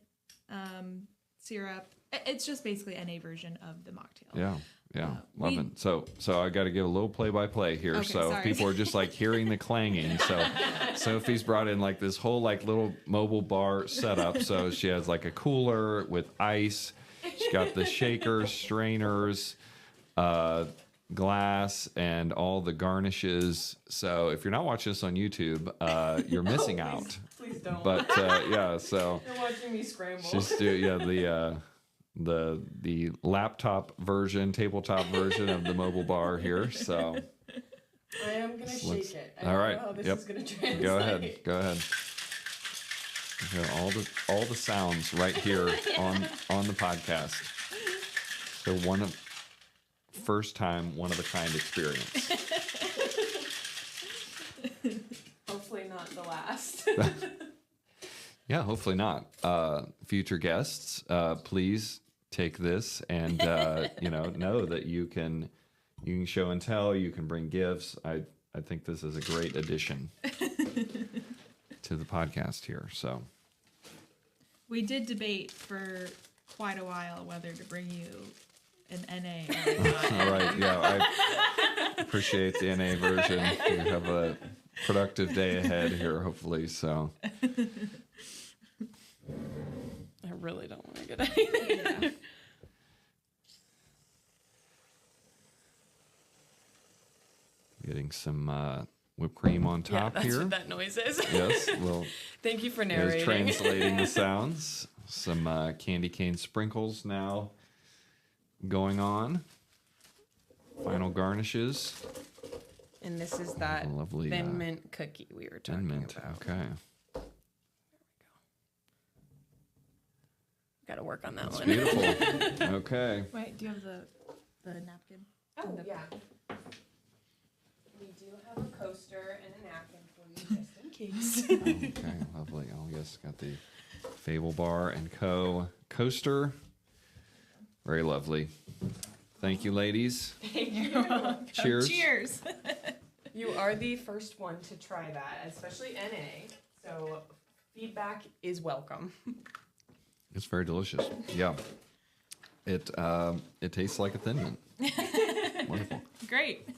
syrup. It's just basically NA version of the mocktail. Yeah, love it. So I got to give a little play-by-play here. Okay, so sorry. if people are just like hearing the clanging, so Sophie's brought in like this whole like little mobile bar setup. So she has like a cooler with ice. She's got the shakers, strainers, glass, and all the garnishes. So if you're not watching this on YouTube, you're missing out. Please don't. But so you're watching me scramble. just do the laptop version, tabletop version of the mobile bar here. So I am gonna shake it. I all don't right. know how this Yep. is gonna translate. Go ahead. You know, all the sounds right here on the podcast. So first time, one of a kind experience. Hopefully not the last. Yeah, hopefully not. Future guests, please take this and know that you can show and tell. You can bring gifts. I think this is a great addition to the podcast here. So We did debate for quite a while whether to bring you an NA or not. all right, yeah, I appreciate the NA version. You have a productive day ahead here, hopefully. So I really don't want to get anything. Yeah. getting some whipped cream on top that's here. what that noise is. Yes, well, Thank you for is narrating. translating the sounds. Some candy cane sprinkles now going on. Final garnishes. And this is that Lovely, Thin Mint cookie we were talking Thin mint. about. Okay. Got to work on that That's one. beautiful. Okay. Wait, do you have the napkin? Oh, yeah. We do have a coaster and a napkin for you just in case. Okay, lovely. Oh, yes, got the Fable Bar Co. Coaster. Very lovely. Thank you, ladies. Thank you. Cheers. Cheers. You are the first one to try that, especially NA. So feedback is welcome. It's very delicious. Yeah. It tastes like a Thin Mint. Wonderful. Great.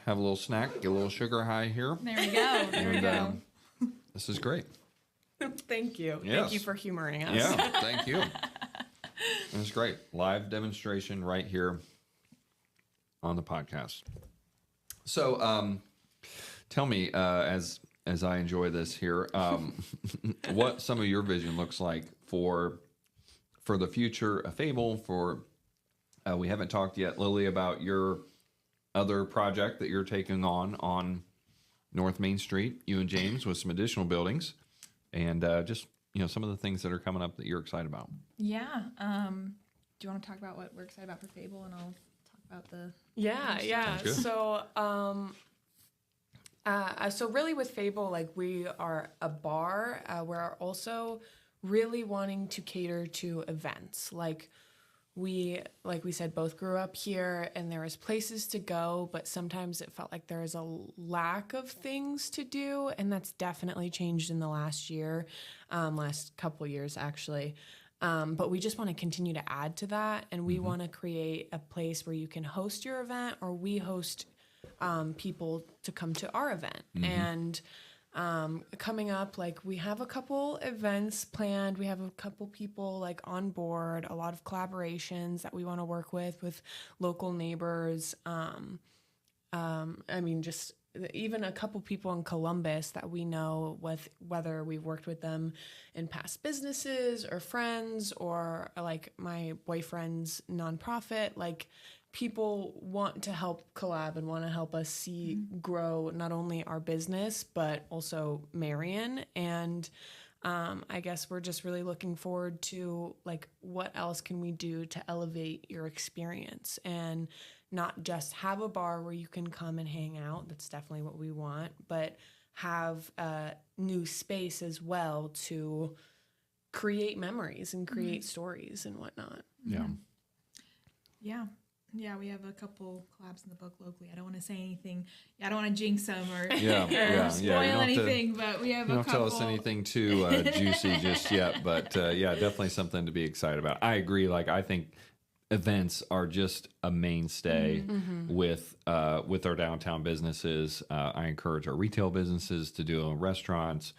Have a little snack, get a little sugar high here. There we go. There we go. This is great. Thank you. Yes. Thank you for humoring us. Yeah, thank you. It's great. Live demonstration right here on the podcast. So, tell me, as I enjoy this here, what some of your vision looks like for the future of Fable. We haven't talked yet, Lilly, about your other project that you're taking on North Main Street, you and James, with some additional buildings, and just some of the things that are coming up that you're excited about. Yeah. Do you want to talk about what we're excited about for Fable, and I'll talk about the... Yeah. So, so really with Fable, like, we are a bar. We're also really wanting to cater to events. Like we said, both grew up here, and there was places to go, but sometimes it felt like there was a lack of things to do, and that's definitely changed in the last couple years actually. But we just want to continue to add to that, and we want to create a place where you can host your event, or we host people to come to our event. And coming up, like, we have a couple events planned. We have a couple people like on board, a lot of collaborations that we want to work with local neighbors. Just even a couple people in Columbus that we know, with whether we've worked with them in past businesses or friends, or like my boyfriend's nonprofit. Like, people want to help collab and want to help us see grow not only our business but also Marion. And I guess we're just really looking forward to, like, what else can we do to elevate your experience, and not just have a bar where you can come and hang out. That's definitely what we want, but have a new space as well to create memories and create stories and whatnot. Yeah. Yeah, we have a couple collabs in the book locally. I don't want to say anything. I don't want to jinx them or, spoil anything, but we have a couple. Don't tell us anything too juicy just yet, but definitely something to be excited about. I agree. Like, I think events are just a mainstay with our downtown businesses. I encourage our retail businesses to do restaurants,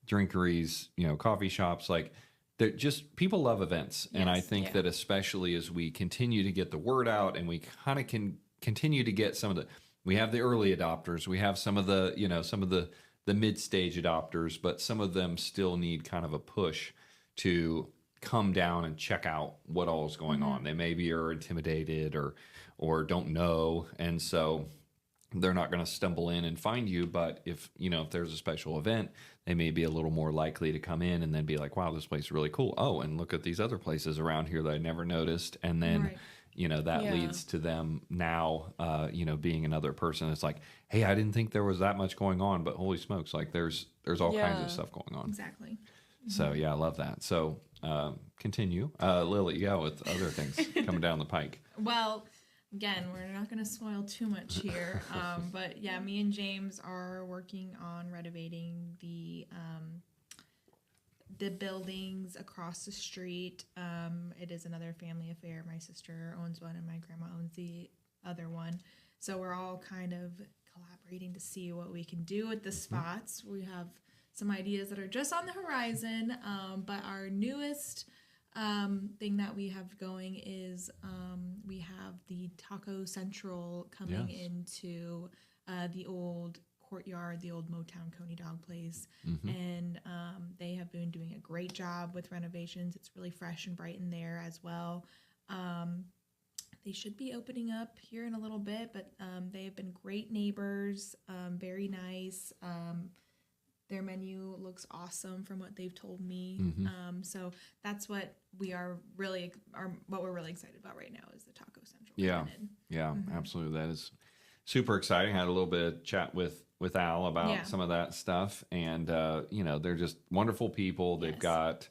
drinkeries, coffee shops. Like, they're just, people love events. And I think that especially as we continue to get the word out, and we kind of can continue to get we have the early adopters, we have some of the, some of the mid-stage adopters, but some of them still need kind of a push to come down and check out what all is going on. They maybe are intimidated or don't know. And so they're not going to stumble in and find you. But if there's a special event, they may be a little more likely to come in and then be like, wow, this place is really cool. Oh, and look at these other places around here that I never noticed. And then, that leads to them now, being another person. It's like, hey, I didn't think there was that much going on, but holy smokes, like there's all kinds of stuff going on. Exactly. So I love that. So continue, Lilly, with other things coming down the pike. Well, again, we're not going to spoil too much here, but me and James are working on renovating the buildings across the street. It is another family affair. My sister owns one, and my grandma owns the other one. So we're all kind of collaborating to see what we can do with the spots. We have some ideas that are just on the horizon, but our newest thing that we have going is we have the Taco Central coming into the old courtyard, the old Motown Coney Dog place, and they have been doing a great job with renovations. It's really fresh and bright in there as well. They should be opening up here in a little bit, but they have been great neighbors, very nice. Their menu looks awesome from what they've told me. So that's what we're really excited about right now is the Taco Central. Yeah, absolutely. That is super exciting. I had a little bit of chat with with Al about some of that stuff. And, they're just wonderful people. They've got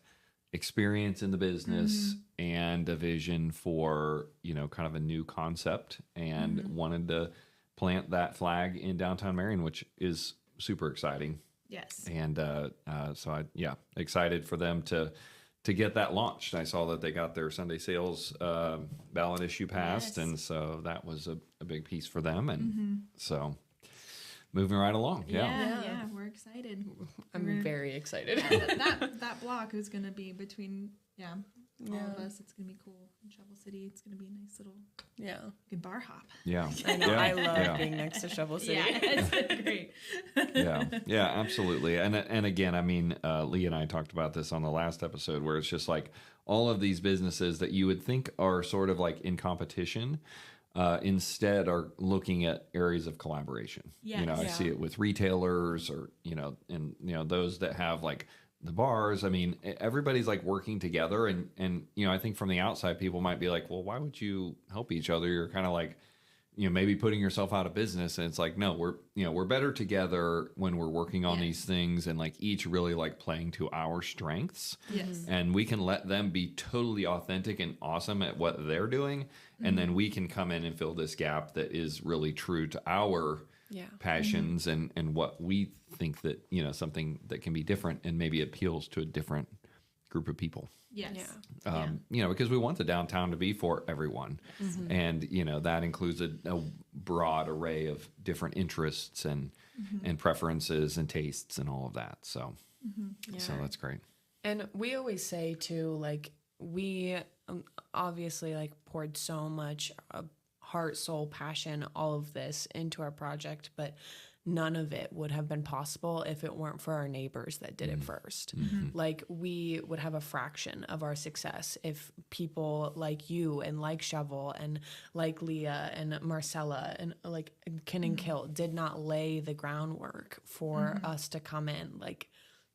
experience in the business and a vision for, kind of a new concept, and wanted to plant that flag in downtown Marion, which is super exciting. Yes. And excited for them to get that launched. I saw that they got their Sunday sales ballot issue passed, and so that was a big piece for them. And so moving right along. Yeah, we're excited. I'm very excited. That block is going to be between all of us. It's going to be cool. In Shovel City, it's going to be a nice little good bar hop. Yeah. I know. I love being next to Shovel City. Yeah, it's great. Yeah, absolutely. And again, I mean, Lee and I talked about this on the last episode, where it's just like all of these businesses that you would think are sort of like in competition, instead are looking at areas of collaboration. Yes. I see it with retailers, or, those that have like the bars. I mean, everybody's like working together, and I think from the outside, people might be like, well, why would you help each other? You're kind of like, maybe putting yourself out of business. And it's like, no, we're better together when we're working on these things, and like each really like playing to our strengths. Yes. And we can let them be totally authentic and awesome at what they're doing. And then we can come in and fill this gap that is really true to our passions and what we think that, something that can be different and maybe appeals to a different group of people. Yes. Because we want the downtown to be for everyone. And, that includes a broad array of different interests and preferences and tastes and all of that. So, so that's great. And we always say too, like, we obviously like poured so much heart, soul, passion, all of this into our project, but none of it would have been possible if it weren't for our neighbors that did it first. Like, we would have a fraction of our success if people like you and like Shovel and like Leah and Marcella and like Kin and Kill did not lay the groundwork for us to come in. Like,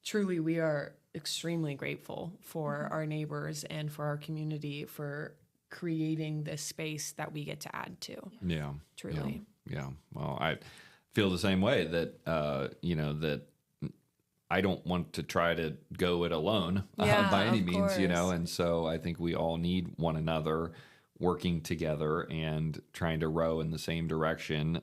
truly, we are extremely grateful for our neighbors and for our community for creating this space that we get to add to. Yeah. Truly. Yeah. Well, I feel the same way that, that I don't want to try to go it alone by any means, and so I think we all need one another working together and trying to row in the same direction,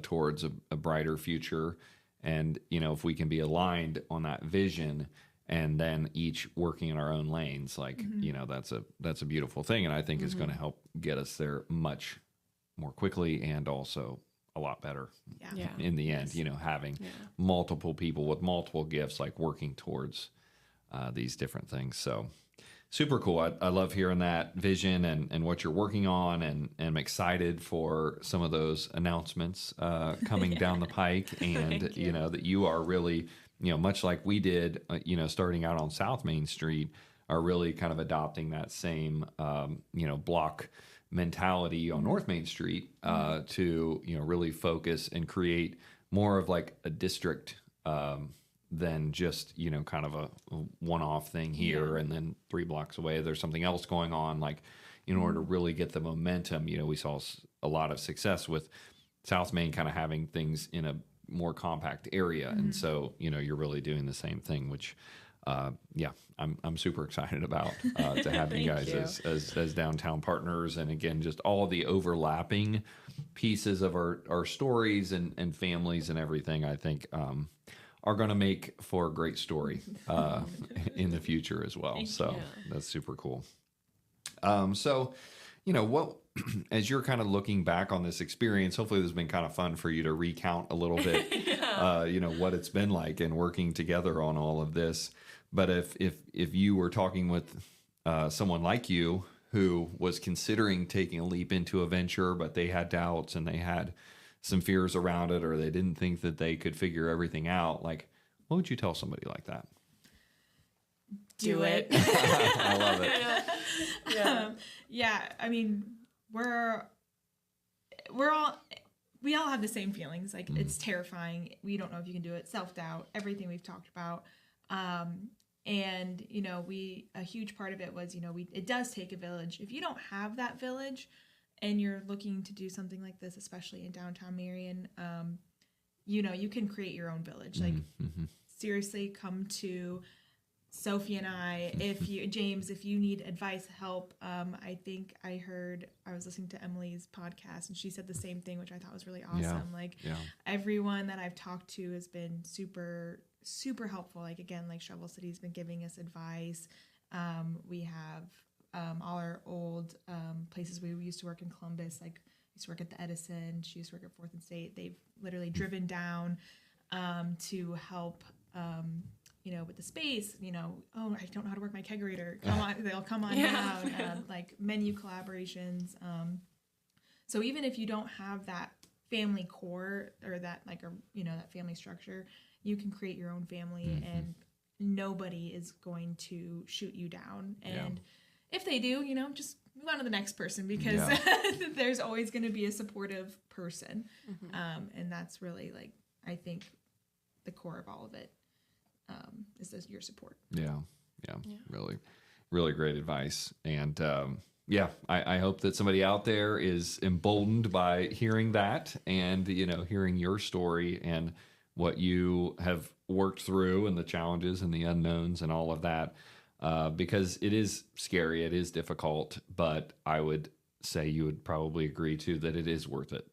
towards a brighter future. And, if we can be aligned on that vision and then each working in our own lanes, like, that's a beautiful thing. And I think it's going to help get us there much more quickly and also a lot better in the end, having multiple people with multiple gifts, like working towards these different things. So super cool. I love hearing that vision and what you're working on, and I'm excited for some of those announcements coming down the pike, and that you are really, much like we did, starting out on South Main Street, are really kind of adopting that same block mentality on North Main Street to really focus and create more of like a district than just kind of a one-off thing here, and then 3 blocks away there's something else going on. Like, in order to really get the momentum, we saw a lot of success with South Main kind of having things in a more compact area, and so you're really doing the same thing, which I'm super excited about to have you guys as downtown partners. And again, just all the overlapping pieces of our stories and families and everything, I think are going to make for a great story in the future as well. So that's super cool. So, what, as you're kind of looking back on this experience, hopefully this has been kind of fun for you to recount a little bit, what it's been like and working together on all of this. But if you were talking with someone like you who was considering taking a leap into a venture, but they had doubts and they had some fears around it, or they didn't think that they could figure everything out, like, what would you tell somebody like that? Do it. I love it. Yeah. I mean, we all have the same feelings. Like, it's terrifying. We don't know if you can do it. Self-doubt, everything we've talked about. And, a huge part of it was, it does take a village. If you don't have that village and you're looking to do something like this, especially in downtown Marion, you can create your own village. Like seriously, come to Sophie and I, James, if you need advice, help. I think I was listening to Emily's podcast and she said the same thing, which I thought was really awesome. Everyone that I've talked to has been super, super helpful. Like, again, like Shovel City's been giving us advice. We have all our old places we used to work in Columbus, like I used to work at the Edison, she used to work at 4th and State. They've literally driven down to help with the space, oh, I don't know how to work my kegerator. Come on, they'll come on down. Like menu collaborations. So even if you don't have that family core or that that family structure, you can create your own family, and nobody is going to shoot you down. And if they do, just move on to the next person, because there's always going to be a supportive person. And that's really I think the core of all of it. Is your support. Yeah. Really, really great advice. And I hope that somebody out there is emboldened by hearing that and, hearing your story and what you have worked through and the challenges and the unknowns and all of that, because it is scary, it is difficult, but I would say you would probably agree too that it is worth it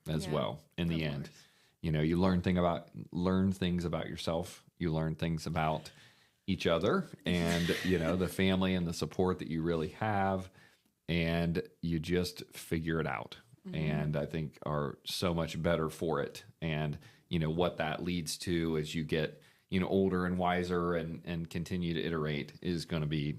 as well in the end. You learn things about yourself. You learn things about each other and, the family and the support that you really have, and you just figure it out. And I think are so much better for it. And, what that leads to as you get, older and wiser and continue to iterate is going to be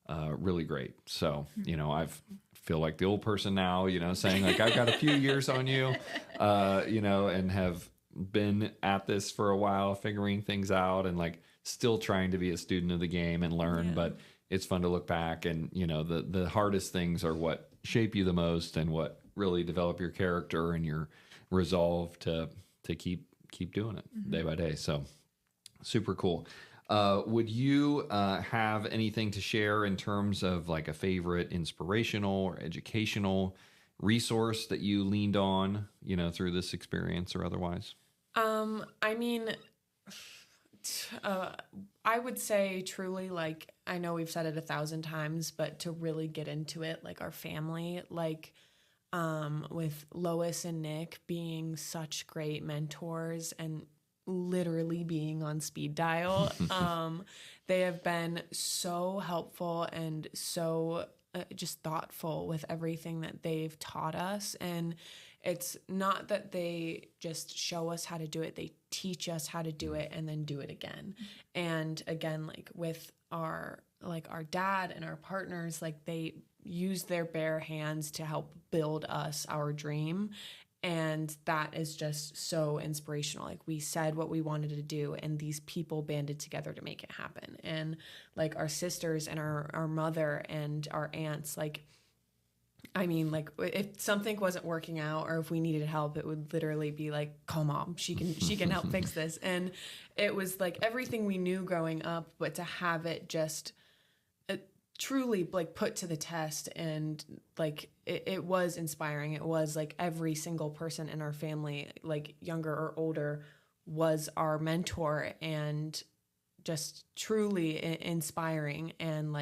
really great. So, I feel like the old person now, saying like, I've got a few years on you, and have been at this for a while, figuring things out and still trying to be a student of the game and learn. But it's fun to look back and, the hardest things are what shape you the most and what really develop your character and your resolve to keep doing it day by day. So super cool. Would you have anything to share in terms of a favorite inspirational or educational resource that you leaned on, through this experience or otherwise? I would say truly, I know we've said it 1,000 times, but to really get into it, our family, with Lois and Nick being such great mentors and literally being on speed dial. They have been so helpful and so just thoughtful with everything that they've taught us. And it's not that they just show us how to do it, they teach us how to do it and then do it again. And again, with our dad and our partners, they use their bare hands to help build us our dream. And that is just so inspirational. We said what we wanted to do, and these people banded together to make it happen. And our sisters and our mother and our aunts, if something wasn't working out or if we needed help, it would literally be call mom, she can help fix this. And it was everything we knew growing up, but to have it just truly put to the test, and it was inspiring. It was every single person in our family, younger or older, was our mentor, and just truly inspiring. And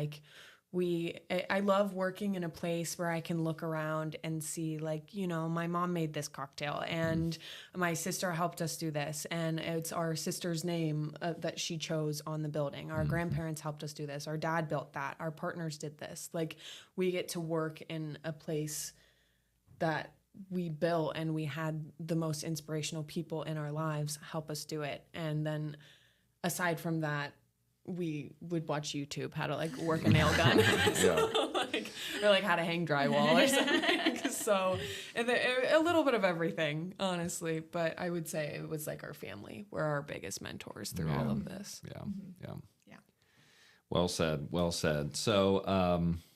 I love working in a place where I can look around and see my mom made this cocktail and my sister helped us do this, and it's our sister's name that she chose on the building. Our grandparents helped us do this. Our dad built that. Our partners did this. We get to work in a place that we built, and we had the most inspirational people in our lives help us do it. And then aside from that, we would watch YouTube how to work a nail gun, or how to hang drywall or something. So a little bit of everything, honestly. But I would say it was our family were our biggest mentors through all of this. Yeah. Well said. Well said. So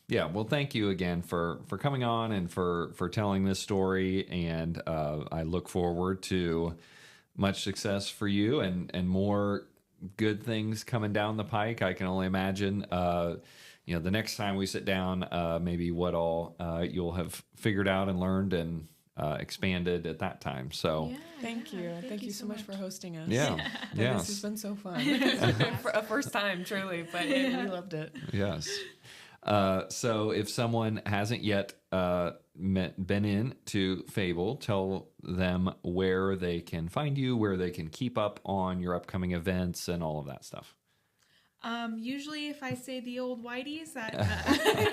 well, thank you again for coming on and for telling this story. And I look forward to much success for you and more good things coming down the pike. I can only imagine, the next time we sit down, maybe what all you'll have figured out and learned expanded at that time. So Thank you. Thank you so much for hosting us. yeah, This has been so fun. For a first time, truly, but we loved it. yes. So if someone hasn't yet been in to Fable, tell them where they can find you, where they can keep up on your upcoming events and all of that stuff. Usually if I say the old whiteys, that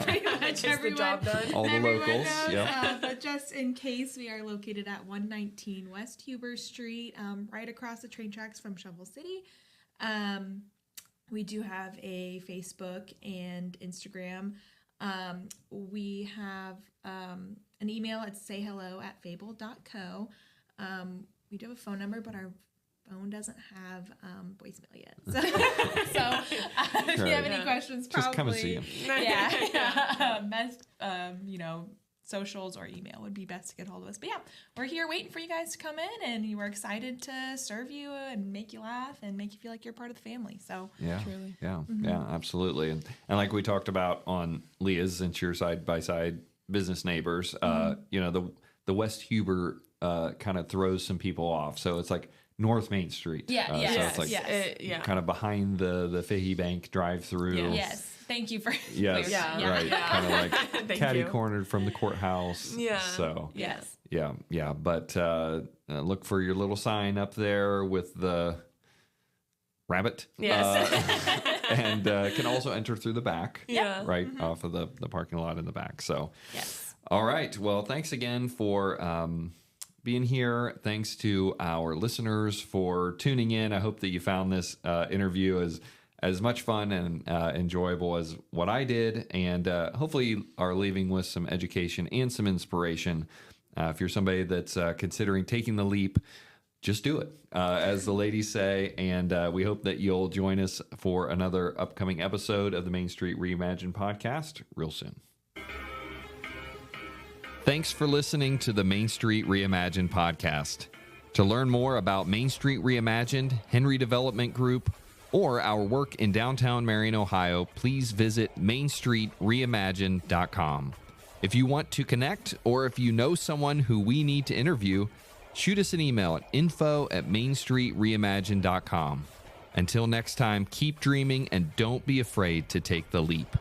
pretty much Is the job done? All the everyone locals, knows. yeah. But just in case, we are located at 119 West Huber Street, right across the train tracks from Shovel City. We do have a Facebook and Instagram. We have an email at sayhello@fable.co. We do have a phone number, but our phone doesn't have voicemail yet. So if you have any questions, probably Just come and see him. Socials or email would be best to get hold of us. But yeah, we're here waiting for you guys to come in, and we're excited to serve you and make you laugh and make you feel like you're part of the family. So Yeah, Truly. yeah, absolutely. And like we talked about on Leah's, since you're side by side business neighbors, the West Huber kind of throws some people off. So it's like North Main Street. Yeah, So it's like kind of behind the Fahey Bank drive-through. yes, thank you for Yes, Yeah. right. Yeah. Kind of like Thank catty you. cornered from the courthouse. Yeah. So yes. yeah. But look for your little sign up there with the rabbit. Yes. And can also enter through the back. Yeah. Right off of the parking lot in the back. So Yes. all right. Well, thanks again for being here. Thanks to our listeners for tuning in. I hope that you found this interview as much fun and enjoyable as what I did, and hopefully are leaving with some education and some inspiration. If you're somebody that's considering taking the leap, just do it, as the ladies say. And we hope that you'll join us for another upcoming episode of the Main Street Reimagined podcast real soon. Thanks for listening to the Main Street Reimagined podcast. To learn more about Main Street Reimagined, Henry Development Group, or our work in downtown Marion, Ohio, please visit mainstreetreimagined.com. If you want to connect, or if you know someone who we need to interview, shoot us an email at info@mainstreetreimagined.com. Until next time, keep dreaming and don't be afraid to take the leap.